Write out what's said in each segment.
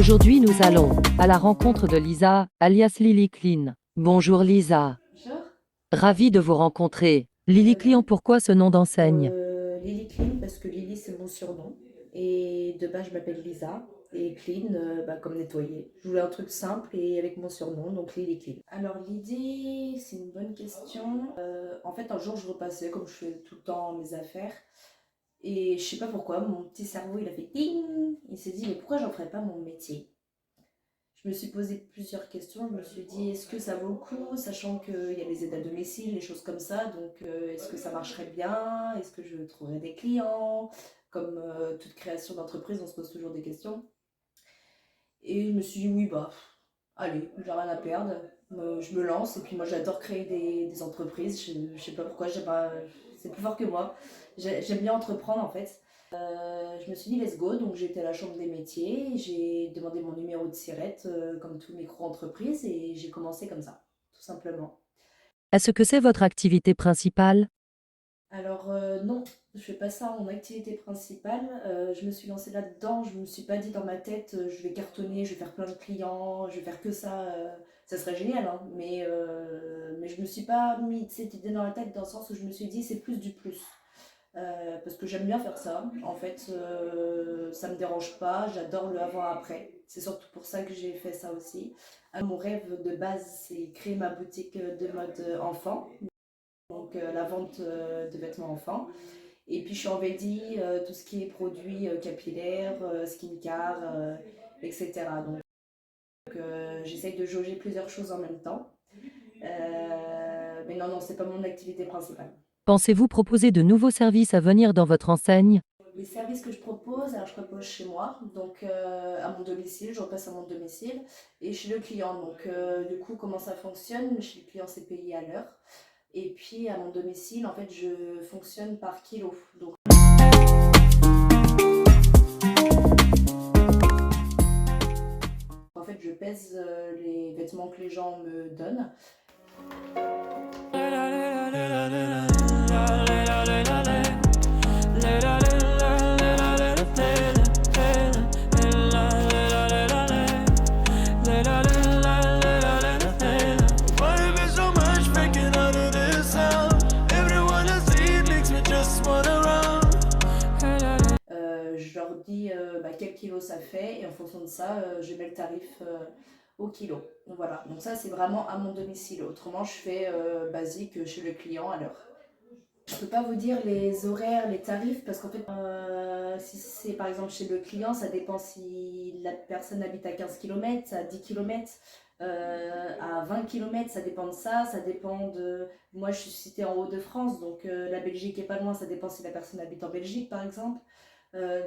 Aujourd'hui, nous allons à la rencontre de Lisa, alias Lily Clean. Bonjour Lisa, Bonjour. ravie de vous rencontrer. Lily De Clean, même. pourquoi ce nom d'enseigne? Lily Clean parce que Lily c'est mon surnom. Et de base je m'appelle Lisa. Et Clean comme nettoyer. Je voulais un truc simple et avec mon surnom, donc Lily Clean. Alors l'idée, c'est une bonne question. En fait un jour je repassais comme je fais tout le temps mes affaires. Et je sais pas pourquoi, mon petit cerveau il a fait ding. Il s'est dit mais pourquoi j'en ferais pas mon métier? Je me suis posé plusieurs questions. Je me suis dit, est-ce que ça vaut le coup, sachant qu'il y a les aides à domicile, les choses comme ça. Donc, est-ce que ça marcherait bien? Est-ce que je trouverais des clients? Comme toute création d'entreprise, on se pose toujours des questions. Et je me suis dit, oui, bah, allez, j'ai rien à perdre. Je me lance. Et puis, moi, j'adore créer des entreprises. Je sais pas pourquoi, c'est plus fort que moi. J'aime bien entreprendre, en fait. Je me suis dit let's go, donc j'ai été à la chambre des métiers, j'ai demandé mon numéro de SIRET comme tout micro-entreprise et j'ai commencé comme ça, tout simplement. Est-ce que c'est votre activité principale? Alors non, je fais pas ça en activité principale. Je me suis lancée là-dedans, je me suis pas dit dans ma tête je vais cartonner, je vais faire plein de clients, je vais faire que ça. Ça serait génial, hein, mais je me suis pas mis cette idée dans la tête dans le sens où je me suis dit c'est plus du plus. Parce que j'aime bien faire ça. En fait, ça me dérange pas. J'adore le avant-après. C'est surtout pour ça que j'ai fait ça aussi. Mon rêve de base, c'est créer ma boutique de mode enfant, donc la vente de vêtements enfants. Et puis je suis en Vedi, tout ce qui est produits capillaires, skincare, etc. Donc j'essaye de jauger plusieurs choses en même temps. Mais non, non, c'est pas mon activité principale. Pensez-vous proposer de nouveaux services à venir dans votre enseigne? Les services que je propose, alors je propose chez moi, donc à mon domicile, je repasse à mon domicile, et chez le client. Donc du coup, comment ça fonctionne? Chez le client, c'est payé à l'heure. Et puis à mon domicile, en fait, je fonctionne par kilo. Donc en fait, je pèse les vêtements que les gens me donnent. Je leur dis quel kilo ça fait et en fonction de ça, je mets le tarif au kilo. Donc voilà, donc ça c'est vraiment à mon domicile. Autrement, je fais basique chez le client à l'heure. Je peux pas vous dire les horaires, les tarifs, parce qu'en fait, si c'est par exemple chez le client, ça dépend si la personne habite à 15 km, à 10 km, à 20 km, ça dépend de ça, ça dépend de... Moi, je suis située en Hauts-de-France, donc la Belgique est pas loin, ça dépend si la personne habite en Belgique, par exemple.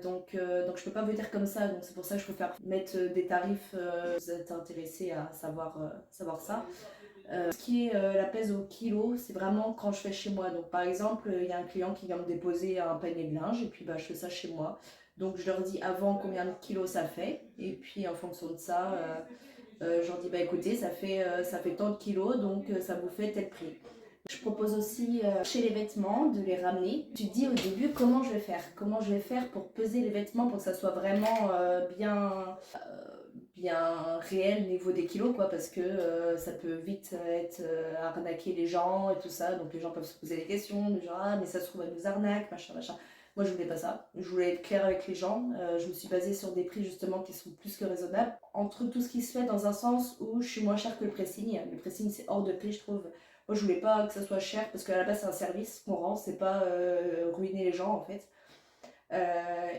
Donc je peux pas vous dire comme ça, donc c'est pour ça que je préfère mettre des tarifs, vous êtes intéressé à savoir ça. Ce qui est la pèse au kilo, c'est vraiment quand je fais chez moi. Donc par exemple, il y a un client qui vient me déposer un panier de linge et puis je fais ça chez moi. Donc je leur dis avant combien de kilos ça fait et puis en fonction de ça, je leur dis écoutez, ça fait tant de kilos donc ça vous fait tel prix. Je propose aussi chez les vêtements de les ramener. Tu te dis au début comment je vais faire pour peser les vêtements pour que ça soit vraiment bien réel niveau des kilos, quoi, parce que ça peut vite être arnaquer les gens et tout ça, donc les gens peuvent se poser des questions, du genre ah mais ça se trouve elle nous arnaque, machin, machin. Moi je voulais pas ça, je voulais être claire avec les gens, je me suis basée sur des prix justement qui sont plus que raisonnables, entre tout ce qui se fait dans un sens où je suis moins cher que le pressing c'est hors de prix je trouve. Moi je voulais pas que ça soit cher parce qu'à la base c'est un service qu'on rend, c'est pas ruiner les gens en fait.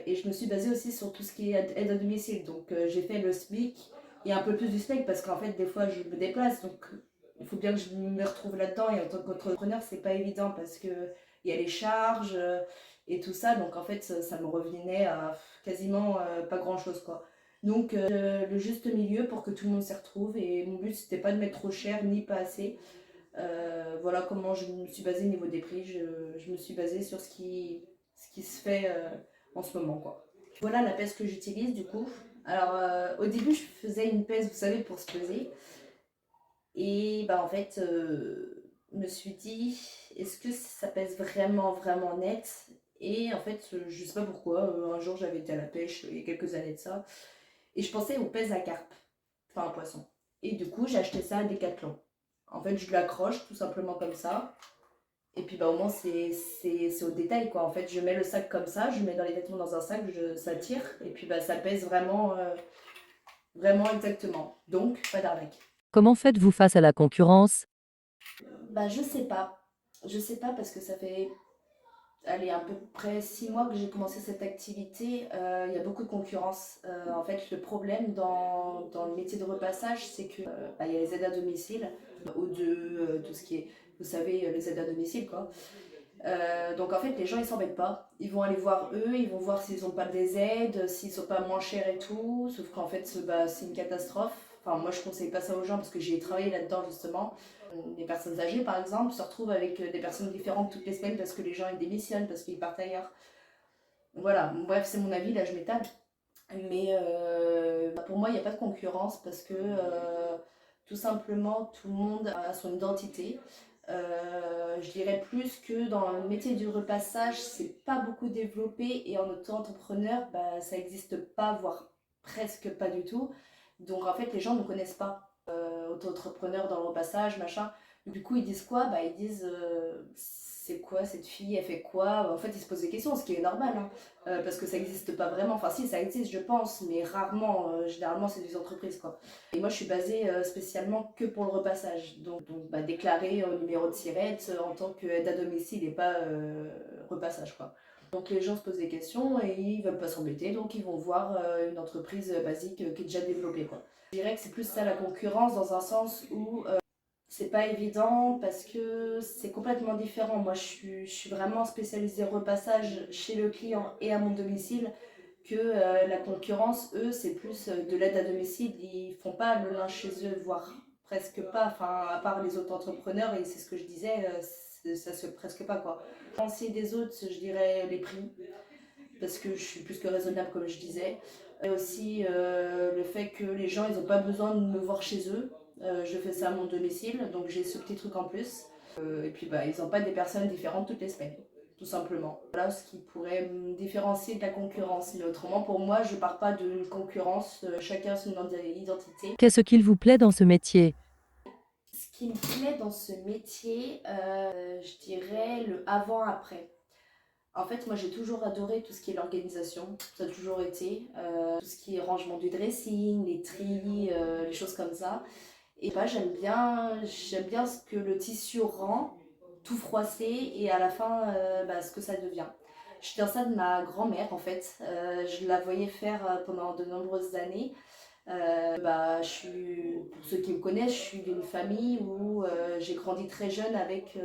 Et je me suis basée aussi sur tout ce qui est aide à domicile. Donc j'ai fait le SMIC et un peu plus du SMIC parce qu'en fait des fois je me déplace. Donc il faut bien que je me retrouve là-dedans. Et en tant qu'entrepreneur, c'est pas évident parce que il y a les charges et tout ça. Donc en fait ça me revenait à quasiment pas grand-chose quoi. Donc le juste milieu pour que tout le monde s'y retrouve. Et mon but c'était pas de mettre trop cher ni pas assez. Voilà comment je me suis basée au niveau des prix. Je me suis basée sur ce qui se fait en ce moment, quoi. Voilà la pèse que j'utilise du coup. Alors au début je faisais une pèse, vous savez, pour se peser. Et en fait, je me suis dit, est-ce que ça pèse vraiment, vraiment net? Et en fait, je sais pas pourquoi, un jour j'avais été à la pêche il y a quelques années de ça. Et je pensais aux pèse à carpe, enfin un poisson. Et du coup, j'ai acheté ça à Decathlon. En fait, je l'accroche tout simplement comme ça. Et puis bah, au moins, c'est au détail quoi. En fait, je mets le sac comme ça, je mets dans les vêtements dans un sac, ça tire. Et puis bah, ça pèse vraiment, vraiment exactement. Donc, pas d'arnaque. Comment faites-vous face à la concurrence? Bah, je sais pas. Je sais pas parce que ça fait allez, à peu près 6 mois que j'ai commencé cette activité. Il y a beaucoup de concurrence. En fait, le problème dans le métier de repassage, c'est que bah, il y a les aides à domicile, ou de tout ce qui est, vous savez, les aides à domicile, quoi. Donc en fait, les gens ils s'embêtent pas. Ils vont aller voir eux, ils vont voir s'ils n'ont pas des aides, s'ils sont pas moins chers et tout. Sauf qu'en fait, bah, c'est une catastrophe. Enfin, moi je conseille pas ça aux gens parce que j'ai travaillé là-dedans justement. Les personnes âgées par exemple se retrouvent avec des personnes différentes toutes les semaines parce que les gens ils démissionnent, parce qu'ils partent ailleurs. Voilà, bref, c'est mon avis, là je m'étale. Mais pour moi, il n'y a pas de concurrence parce que tout simplement, tout le monde a son identité. Je dirais plus que dans le métier du repassage, c'est pas beaucoup développé et en auto-entrepreneur, bah, ça n'existe pas, voire presque pas du tout. Donc en fait, les gens ne connaissent pas auto-entrepreneur dans le repassage, machin. Du coup, ils disent quoi? Bah, ils disent c'est quoi cette fille? Elle fait quoi? En fait, ils se posent des questions, ce qui est normal, hein, parce que ça n'existe pas vraiment. Enfin, si, ça existe, je pense, mais rarement. Généralement, c'est des entreprises, quoi. Et moi, je suis basée spécialement que pour le repassage. Donc bah, déclarée au numéro de SIRET en tant qu'aide à domicile et pas repassage, quoi. Donc les gens se posent des questions et ils veulent pas s'embêter, donc ils vont voir une entreprise basique qui est déjà développée, quoi. Je dirais que c'est plus ça la concurrence dans un sens où c'est pas évident parce que c'est complètement différent. Moi, je suis vraiment spécialisée repassage chez le client et à mon domicile que la concurrence, eux, c'est plus de l'aide à domicile. Ils font pas le linge chez eux, voire presque pas. Enfin, à part les autres entrepreneurs, et c'est ce que je disais, ça se fait presque pas quoi. Penser des autres, je dirais les prix, parce que je suis plus que raisonnable comme je disais. Et aussi le fait que les gens, ils n'ont pas besoin de me voir chez eux. Je fais ça à mon domicile, donc j'ai ce petit truc en plus. Et puis bah, ils n'ont pas des personnes différentes toutes les semaines, tout simplement. Voilà ce qui pourrait me différencier de la concurrence. Mais autrement, pour moi, je pars pas d'une concurrence, chacun son identité. Qu'est-ce qu'il vous plaît dans ce métier? Ce qui me plaît dans ce métier, je dirais le avant-après. En fait, moi j'ai toujours adoré tout ce qui est l'organisation, ça a toujours été. Tout ce qui est rangement du dressing, les tris, les choses comme ça. Et bah, j'aime bien ce que le tissu rend, tout froissé, et à la fin, bah, ce que ça devient. Je tiens ça de ma grand-mère en fait. Je la voyais faire pendant de nombreuses années. Bah, pour ceux qui me connaissent, je suis d'une famille où j'ai grandi très jeune avec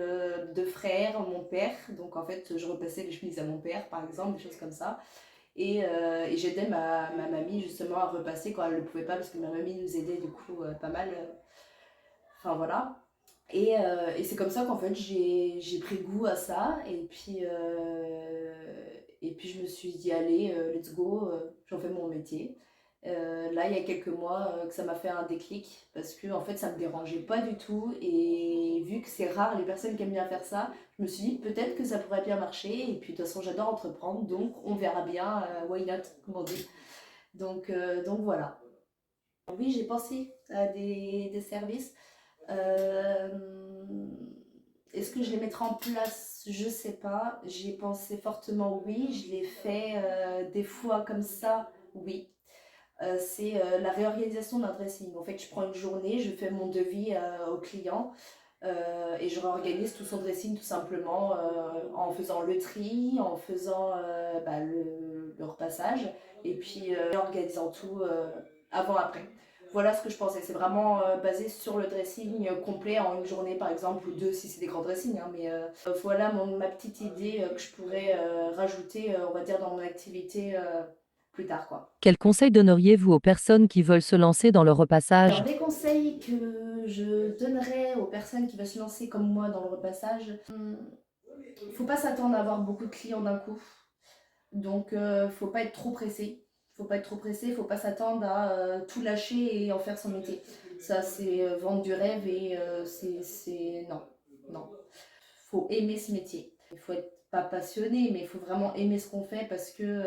deux frères, mon père. Donc en fait, je repassais les chemises à mon père, par exemple, des choses comme ça. Et j'aidais ma mamie justement à repasser quand elle ne le pouvait pas, parce que ma mamie nous aidait du coup pas mal. Enfin voilà. Et c'est comme ça qu'en fait j'ai pris goût à ça. Et puis je me suis dit, allez, let's go, j'en fais mon métier. Là, il y a quelques mois, que ça m'a fait un déclic parce que en fait, ça me dérangeait pas du tout. Et vu que c'est rare les personnes qui aiment bien faire ça, je me suis dit peut-être que ça pourrait bien marcher. Et puis de toute façon, j'adore entreprendre, donc on verra bien. Why not, comme on dit. Donc voilà. Oui, j'ai pensé à des services. Euh, Est-ce que je les mettrai en place? Je sais pas. J'y ai pensé fortement, oui. Je l'ai fait des fois comme ça, oui. C'est la réorganisation d'un dressing. En fait, je prends une journée, je fais mon devis au client et je réorganise tout son dressing tout simplement en faisant le tri, en faisant bah, le repassage et puis en organisant tout avant-après. Voilà ce que je pensais. C'est vraiment basé sur le dressing complet en une journée par exemple, ou deux si c'est des grands dressings, hein, mais voilà ma petite idée que je pourrais rajouter, on va dire, dans mon activité plus tard, quoi. Quels conseils donneriez-vous aux personnes qui veulent se lancer dans le Alors, repassage? les conseils que je donnerais aux personnes qui veulent se lancer comme moi dans le repassage, faut pas s'attendre à avoir beaucoup de clients d'un coup. Donc, faut pas être trop pressé. Faut pas être trop pressé, faut pas s'attendre à tout lâcher et en faire son métier. Ça, c'est vendre du rêve et non, non. Faut aimer ce métier. Il faut être pas passionné, mais il faut vraiment aimer ce qu'on fait parce que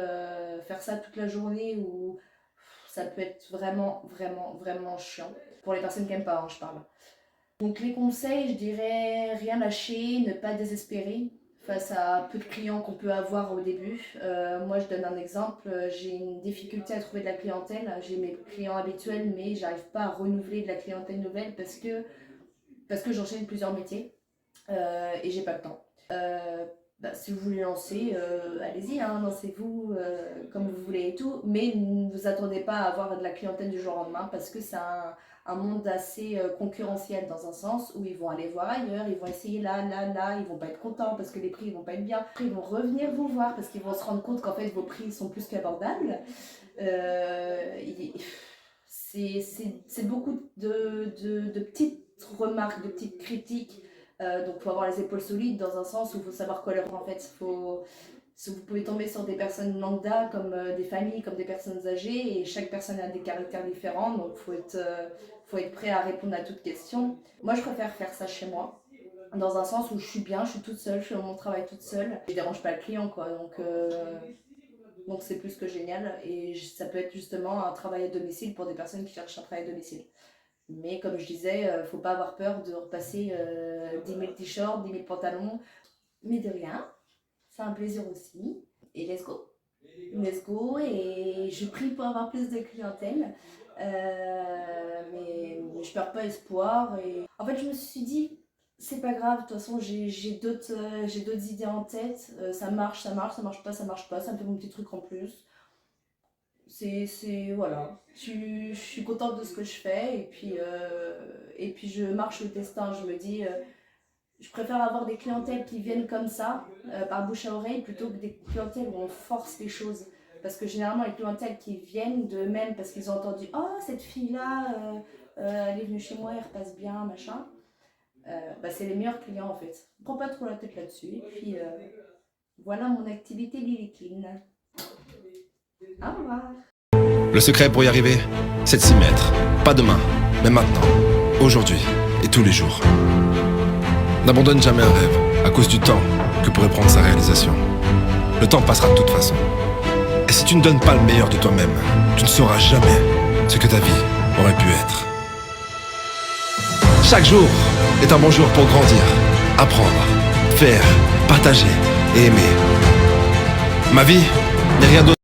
faire ça toute la journée ou ça peut être vraiment, vraiment, vraiment chiant. Pour les personnes qui n'aiment pas, hein, je parle. Donc les conseils, je dirais rien lâcher, ne pas désespérer face à peu de clients qu'on peut avoir au début. Moi, je donne un exemple. J'ai une difficulté à trouver de la clientèle. J'ai mes clients habituels, mais j'arrive pas à renouveler de la clientèle nouvelle parce que j'enchaîne plusieurs métiers et j'ai pas le temps. Si vous voulez lancer, allez-y, hein, lancez-vous comme vous voulez et tout, mais ne vous attendez pas à avoir de la clientèle du jour au lendemain parce que c'est un monde assez concurrentiel dans un sens où ils vont aller voir ailleurs, ils vont essayer là, ils vont pas être contents parce que les prix ils vont pas être bien. Après, ils vont revenir vous voir parce qu'ils vont se rendre compte qu'en fait vos prix sont plus qu'abordables. C'est beaucoup de petites remarques, de petites critiques. Donc il faut avoir les épaules solides dans un sens où il faut savoir quoi leur en fait. Vous pouvez tomber sur des personnes lambda comme des familles, comme des personnes âgées et chaque personne a des caractères différents donc faut être prêt à répondre à toute question. Moi je préfère faire ça chez moi dans un sens où je suis bien, je suis toute seule, je fais mon travail toute seule. Je dérange pas le client quoi donc c'est plus que génial et ça peut être justement un travail à domicile pour des personnes qui cherchent un travail à domicile. Mais comme je disais, faut pas avoir peur de repasser 10 000 t-shirts, 10 000 pantalons. Mais de rien, c'est un plaisir aussi. Et let's go. Let's go. Et je prie pour avoir plus de clientèle. Mais je perds pas espoir. Et... En fait, je me suis dit, c'est pas grave. De toute façon, j'ai d'autres idées en tête. Ça marche pas, ça marche pas. Ça me fait mon petit truc en plus. Voilà, je suis contente de ce que je fais et puis je marche le destin. Je me dis, je préfère avoir des clientèles qui viennent comme ça, par bouche à oreille, plutôt que des clientèles où on force les choses. Parce que généralement, les clientèles qui viennent d'eux-mêmes parce qu'ils ont entendu, oh, cette fille-là, elle est venue chez moi, elle repasse bien, machin. C'est les meilleurs clients en fait. Prends pas trop la tête là-dessus. Et puis voilà mon activité Lily Clean. Au revoir. Le secret pour y arriver, c'est de s'y mettre. Pas demain, mais maintenant, aujourd'hui et tous les jours. N'abandonne jamais un rêve à cause du temps que pourrait prendre sa réalisation. Le temps passera de toute façon. Et si tu ne donnes pas le meilleur de toi-même, tu ne sauras jamais ce que ta vie aurait pu être. Chaque jour est un bon jour pour grandir, apprendre, faire, partager et aimer. Ma vie n'est rien d'autre.